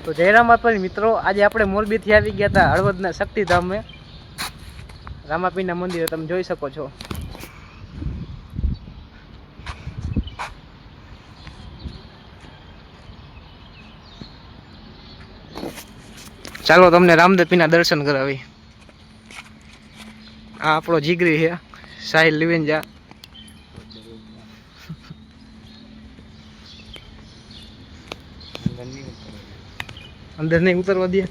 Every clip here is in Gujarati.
તો જય રામાપીર મિત્રો, આજે આપણે મોરબીથી આવી ગયા હતા હળવદના શક્તિધામે રામાપીરના મંદિરે. તમે જોઈ શકો છો. ચાલો તમને રામદેવપીરના દર્શન કરાવી. આ આપણો જીગરી છે સાહિલ લિવેન્જા. અંદર નહીં ઉતરવા દે.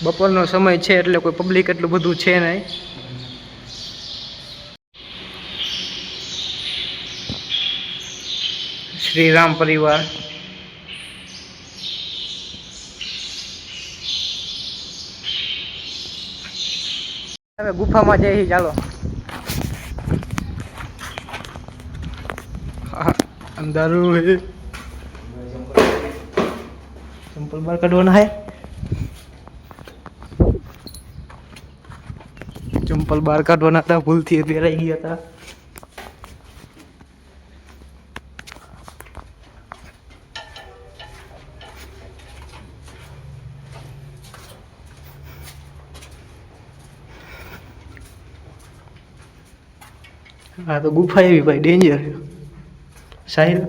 બપોરનો સમય છે એટલે કોઈ પબ્લિક એટલું બધું છે નહીં. શ્રી રામ પરિવાર. હવે ગુફામાં જઈએ. ચાલો અંધારું હે. ચંપલ બહાર કાઢવાના હે. ચંપલ બહાર કાઢવાના હતા, ભૂલથી પહેરાઈ ગયા હતા. હા તો ગુફા એવી ભાઈ ડેન્જર. સાહિલ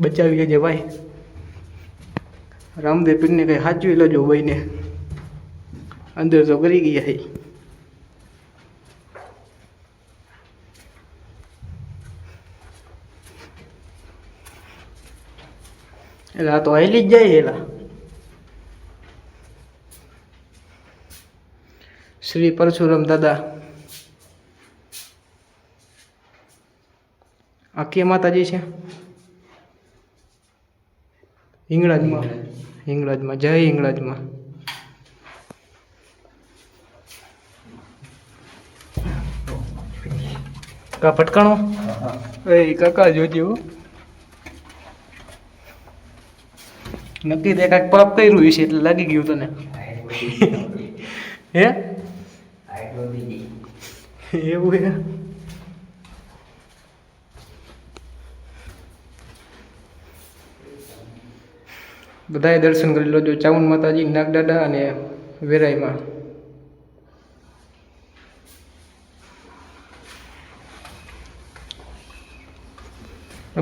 બચાવી લેજે ભાઈ. રામદેવપીરને કઈ સાચવી લેજો ભાઈને. અંદર તો કરી ગયા છે. એટલે આ તો હાલી જ જાય. એલા શ્રી પરશુરામ દાદા. આ કે માતાજી છે? હિંગળાજમાં. હિંગળાજમાં. જય હિંગળાજમાં. કા પટકાણો? એ કાકા જોજો. નક્કી તે કાંઈક પાપ કર્યું છે એટલે લાગી ગયું તને. હે એવું હે? બધાએ દર્શન કરી લો. ચામુંડ માતાજી, નાગદાદા અને વેરાઈમાં.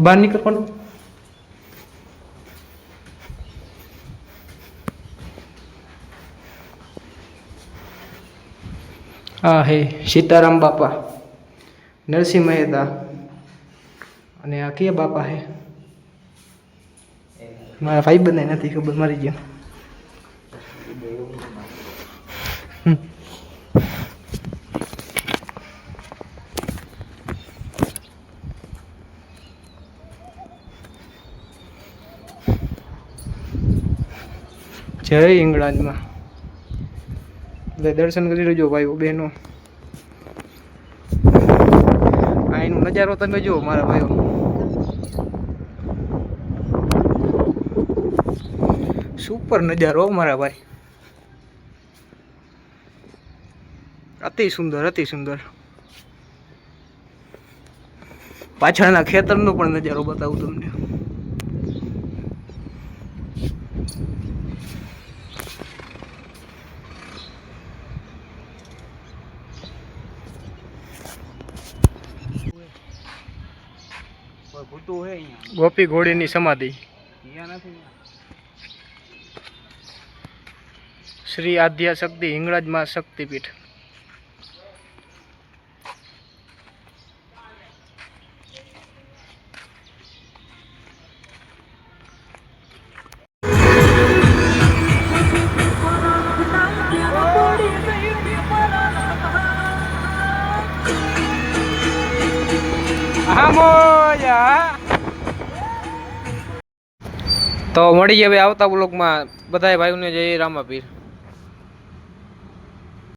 બહાર નીકળવાનું. હા હે સીતારામ બાપા, નરસિંહ મહેતા અને આ કે બાપા હે? મારા ભાઈ બંધ નથી ખબર, મારી ગયા. જય હિંગળાજમાં. એટલે દર્શન કરી લેજો ભાઈઓ બહેનો. અહીંનો નજારો તમે જુઓ મારા ભાઈઓ. સુપર નજારો મારા ભાઈ. અતિ સુંદર, અતિ સુંદર. પાછળના ખેતરનો પણ નજારો બતાવું તમને. ગોપી ઘોડીની સમાધિ. શ્રી આદ્યા શક્તિ હિંગળાજમાં શક્તિપીઠ. તો મળી હવે આવતા બ્લોગમાં. બધાય ભાઈઓને જય રામાપીર.